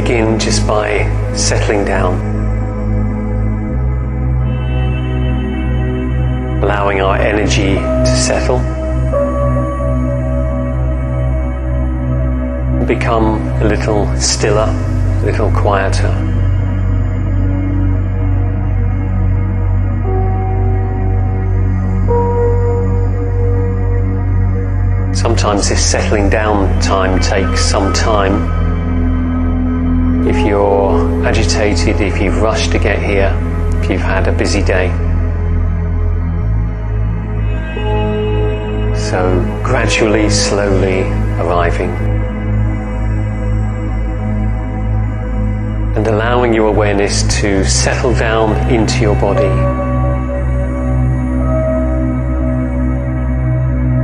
begin just by settling down, allowing our energy to settle, become a little stiller, a little quieter. Sometimes this settling down time takes some time. If you're agitated, if you've rushed to get here, if you've had a busy day. So gradually, slowly arriving. And allowing your awareness to settle down into your body.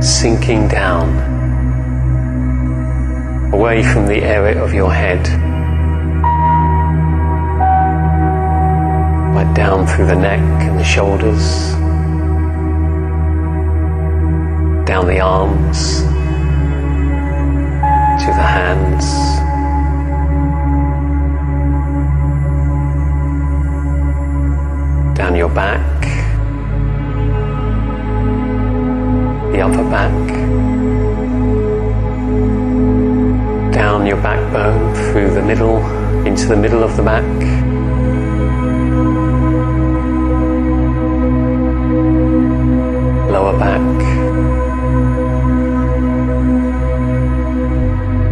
Sinking down, away from the area of your head, right down through the neck and the shoulders, down the arms, to the hands, down your back, the upper back, down your backbone through the middle, into the middle of the back, lower back,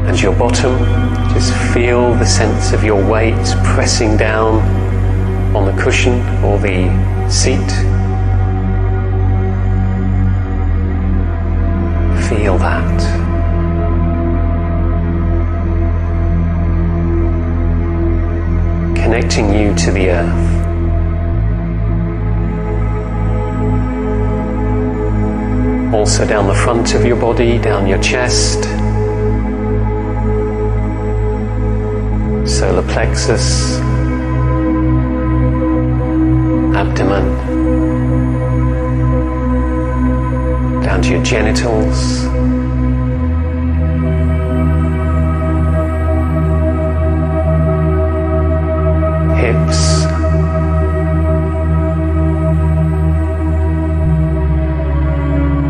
and your bottom. Just feel the sense of your weight pressing down on the cushion or the seat. Feel that. Connecting you to the earth. Also down the front of your body, down your chest, solar plexus, abdomen, down to your genitals, hips,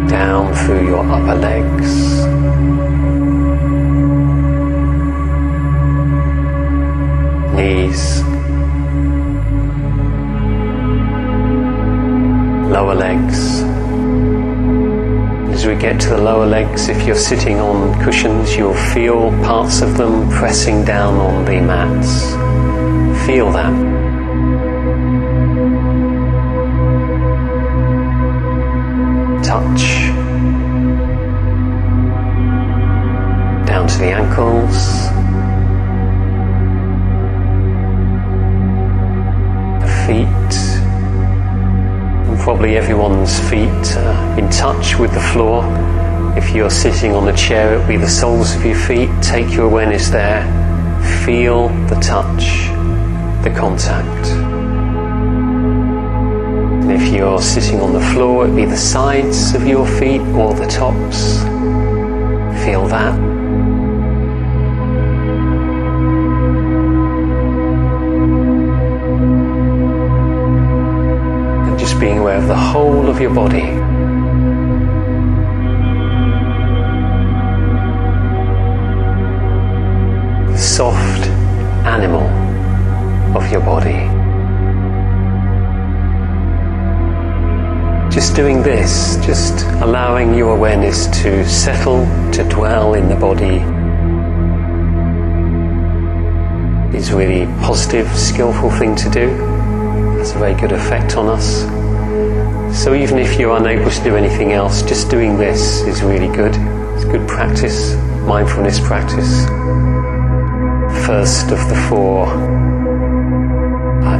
down through your upper legs, knees, lower legs. As we get to the lower legs, if you're sitting on cushions, you'll feel parts of them pressing down on the mats. Feel that. Touch. Down to the ankles. The feet. Probably everyone's feet in touch with the floor. If you're sitting on a chair, it'll be the soles of your feet. Take your awareness there. Feel the touch, the contact. And if you're sitting on the floor, it'll be the sides of your feet or the tops. Feel that. Being aware of the whole of your body. The soft animal of your body. Just doing this, just allowing your awareness to settle, to dwell in the body, is a really positive, skillful thing to do. Has a very good effect on us. So even if you're unable to do anything else, just doing this is really good. It's good practice, mindfulness practice. First of the four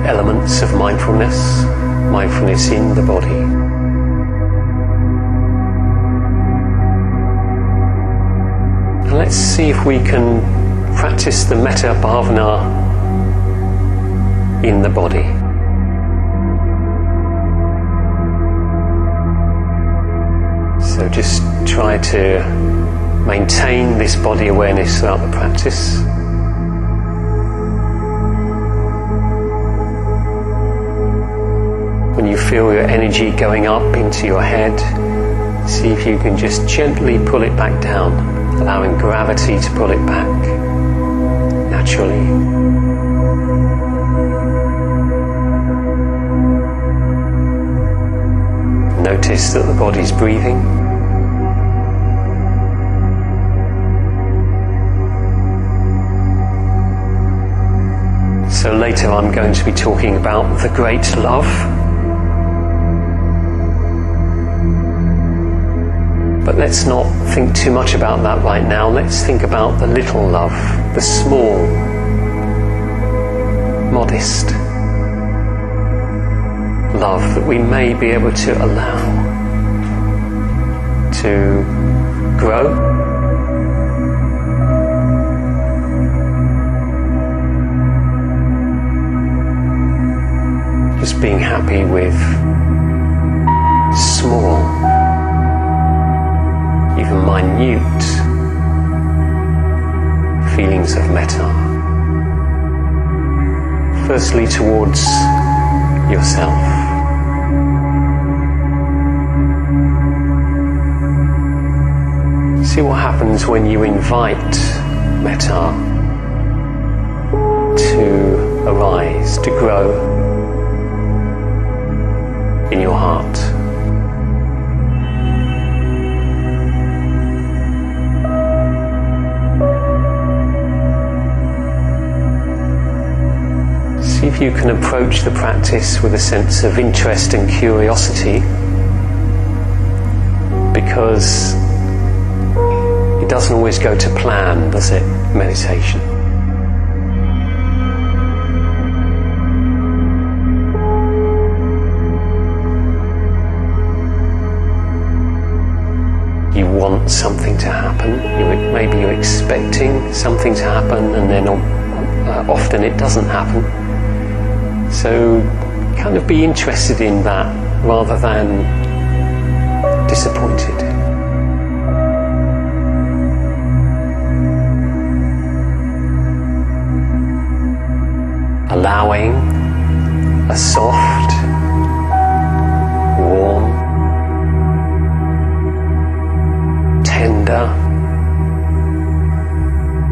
elements of mindfulness, mindfulness in the body. And let's see if we can practice the metta bhavana in the body. So just try to maintain this body awareness throughout the practice. When you feel your energy going up into your head, see if you can just gently pull it back down, allowing gravity to pull it back naturally. Notice that the body's breathing. So later I'm going to be talking about the great love. But let's not think too much about that right now. Let's think about the little love, the small, modest love that we may be able to allow to grow. Just being happy with small, even minute feelings of metta. Firstly, towards yourself. See what happens when you invite metta to arise, to grow in your heart. See if you can approach the practice with a sense of interest and curiosity, because it doesn't always go to plan, does it, meditation? You want something to happen, maybe you're expecting something to happen, and then often it doesn't happen. So kind of be interested in that rather than disappointed. Allowing a soft, warm, tender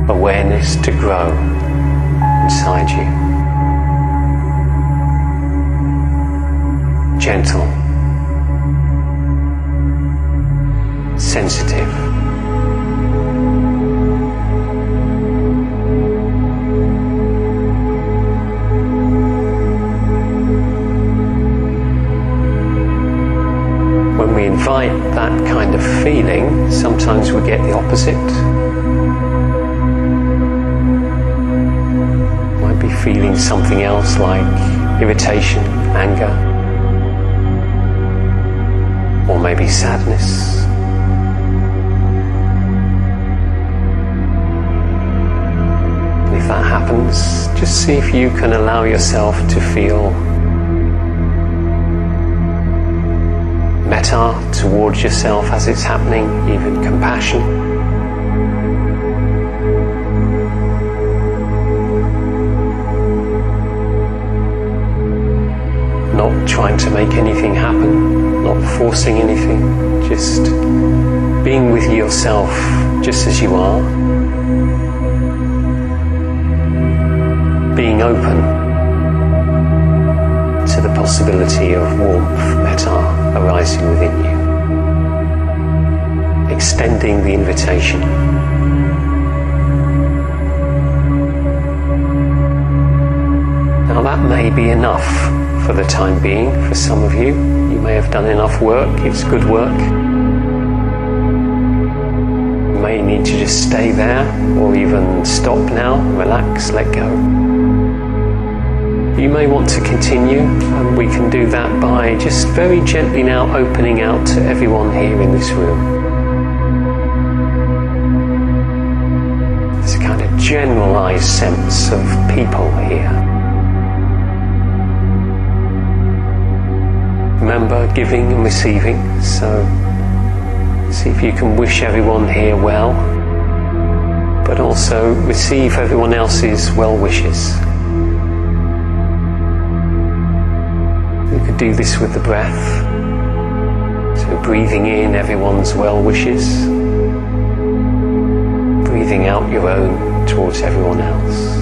awareness to grow inside you. Gentle, sensitive, when we invite that kind of feeling, sometimes we get the opposite. Might be feeling something else like irritation, anger, or maybe sadness. And if that happens, just see if you can allow yourself to feel metta towards yourself as it's happening, even compassion. Not trying to make anything happen, not forcing anything, just being with yourself just as you are, being open to the possibility of warmth, metta arising within you, extending the invitation. Now that may be enough for the time being for some of you. You may have done enough work, it's good work. You may need to just stay there, or even stop now, relax, let go. You may want to continue, and we can do that by just very gently now opening out to everyone here in this room. There's a kind of generalized sense of people here. Remember, giving and receiving, so see if you can wish everyone here well, but also receive everyone else's well wishes. could do this with the breath. So breathing in everyone's well wishes, breathing out your own towards everyone else.